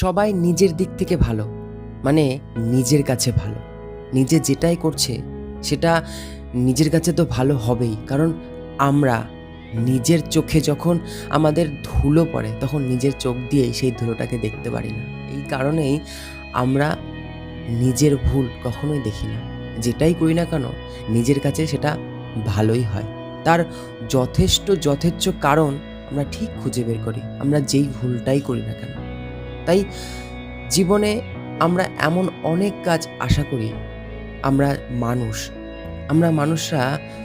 সবাই নিজের দিক থেকে ভালো, মানে নিজের কাছে ভালো। নিজে যেটাই করছে সেটা নিজের কাছে তো ভালো হবেই। কারণ আমরা নিজের চোখে যখন আমাদের ধুলো পড়ে তখন নিজের চোখ দিয়েই সেই ধুলোটাকে দেখতে পারি না। এই কারণেই আমরা নিজের ভুল কখনোই দেখি না। যেটাই করি না কেন নিজের কাছে সেটা ভালোই হয়। তার যথেচ্ছ কারণ আমরা ঠিক খুঁজে বের করি, আমরা যেই ভুলটাই করি না কেন। তাই জীবনে আমরা এমন অনেক কাজ আশা করি। আমরা মানুষ, আমরা মানুষরা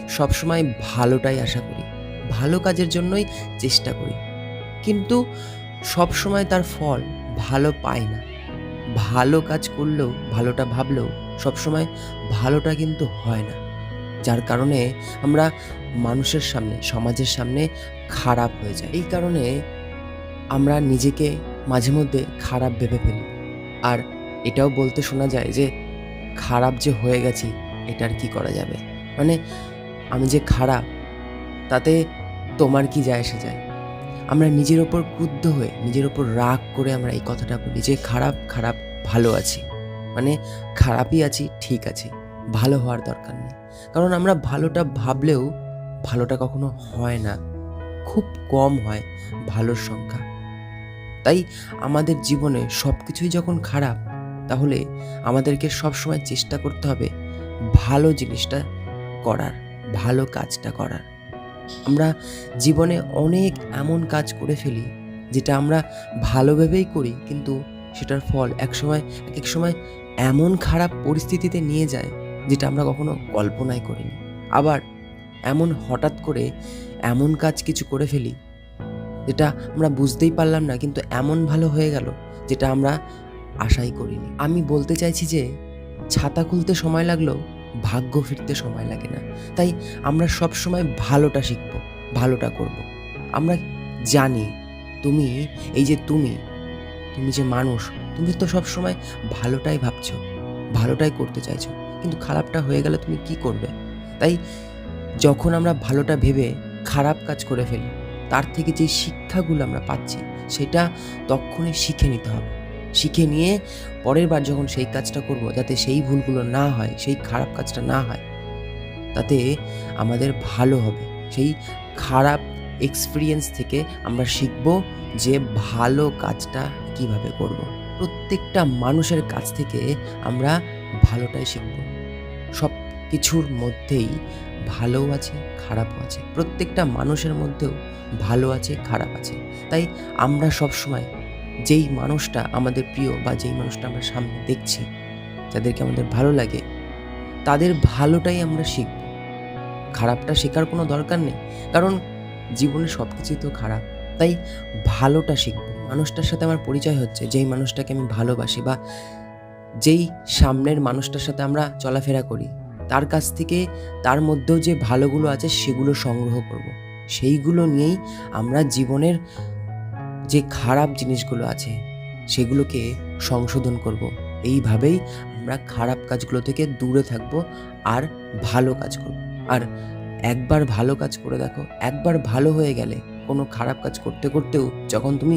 সবসময় ভালোটাই আশা করি। ভালো কাজের জন্যই চেষ্টা করি। কিন্তু সবসময় তার ফল ভালো পাই না। ভালো কাজ করলেও, ভালোটা ভাবলেও সবসময় ভালোটা কিন্তু হয় না। যার কারণে আমরা মানুষের সামনে, সমাজের সামনে খারাপ হয়ে যাই। এই কারণে আমরা নিজেকে মাঝে মধ্যে খারাপ ভেবে ফেলি। আর এটাও বলতে শোনা যায় যে, খারাপ যে হয়ে গেছি এটা আর কি করা যাবে? মানে আমি যে খারাপ তাতে তোমার কি যায় এসে যায়? আমরা নিজের ওপর ক্রুদ্ধ হয়ে, নিজের ওপর রাগ করে আমরা এই কথাটা বলি যে খারাপ ভালো আছি। মানে খারাপই আছি, ঠিক আছি। ভালো হওয়ার দরকার নেই। কারণ আমরা ভালোটা ভাবলেও ভালোটা কখনো হয় না। খুব কম হয় ভালোর সংখ্যা। তাই আমাদের জীবনে সবকিছুই যখন খারাপ, তাহলে আমাদেরকে সবসময় চেষ্টা করতে হবে ভালো জিনিসটা করার, ভালো কাজটা করার। আমরা জীবনে অনেক এমন কাজ করে ফেলি যেটা আমরা ভালো ভেবেই করি, কিন্তু সেটার ফল একেক সময় এমন খারাপ পরিস্থিতিতে নিয়ে যায় যেটা আমরা কখনো কল্পনাই করিনি। আবার এমন হঠাৎ করে এমন কাজ কিছু করে ফেলি যেটা আমরা বুঝতেই পারলাম না, কিন্তু এমন ভালো হয়ে গেল যেটা আমরা আশাই করিনি। আমি বলতে চাইছি যে ছাতা খুলতে সময় লাগলেও ভাগ্য ফিরতে সময় লাগে না। তাই আমরা সবসময় ভালোটা শিখব, ভালোটা করব। আমরা জানি তুমি, এই যে তুমি যে মানুষ, তুমি তো সবসময় ভালোটাই ভাবছো, ভালোটাই করতে চাইছো, কিন্তু খারাপটা হয়ে গেলে তুমি কি করবে? তাই যখন আমরা ভালোটা ভেবে খারাপ কাজ করে ফেলি, তার থেকে যে শিক্ষাগুলো আমরা পাচ্ছি সেটা তক্ষুনি শিখে নিতে হবে। শিখে নিয়ে পরের বার যখন সেই কাজটা করব, যাতে সেই ভুলগুলো না হয়, সেই খারাপ কাজটা না হয়, তাতে আমাদের ভালো হবে। সেই খারাপ এক্সপেরিয়েন্স থেকে আমরা শিখব যে ভালো কাজটা কিভাবে করব। প্রত্যেকটা মানুষের কাছ থেকে আমরা ভালোটাই শিখব। সব কিছুর মধ্যেই ভালোও আছে, খারাপও আছে। প্রত্যেকটা মানুষের মধ্যেও ভালো আছে, খারাপ আছে। তাই আমরা সবসময় যেই মানুষটা আমাদের প্রিয় বা যেই মানুষটা আমরা সামনে দেখছি, যাদেরকে আমাদের ভালো লাগে, তাদের ভালোটাই আমরা শিখব। খারাপটা শেখার কোনো দরকার নেই। কারণ জীবনে সবকিছুই তো খারাপ। তাই ভালোটা শিখব। মানুষটার সাথে আমার পরিচয় হচ্ছে, যেই মানুষটাকে আমি ভালোবাসি বা যেই সামনের মানুষটার সাথে আমরা চলাফেরা করি, তার কাছ থেকে তার মধ্যেও যে ভালোগুলো আছে সেগুলো সংগ্রহ করব। সেইগুলো নিয়েই আমরা জীবনের যে খারাপ জিনিসগুলো আছে সেগুলোকে সংশোধন করব। এইভাবেই আমরা খারাপ কাজগুলো থেকে দূরে থাকব আর ভালো কাজ করব। আর একবার ভালো কাজ করে দেখো, একবার ভালো হয়ে গেলে কোনো খারাপ কাজ করতে করতেও যখন তুমি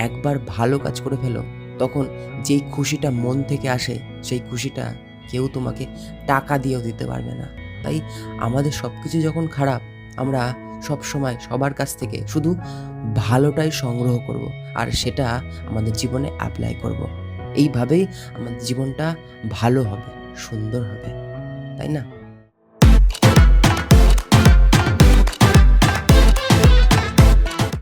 একবার ভালো কাজ করে ফেলো, তখন যেই খুশিটা মন থেকে আসে সেই খুশিটা কেউ তোমাকে টাকা দিয়েও দিতে পারবে না। তাই আমাদের সবকিছু যখন খারাপ, আমরা সবসময় সবার কাছ থেকে শুধু ভালোটাই সংগ্রহ করব আর সেটা আমাদের জীবনে অ্যাপ্লাই করব। এইভাবেই আমাদের জীবনটা ভালো হবে, সুন্দর হবে, তাই না?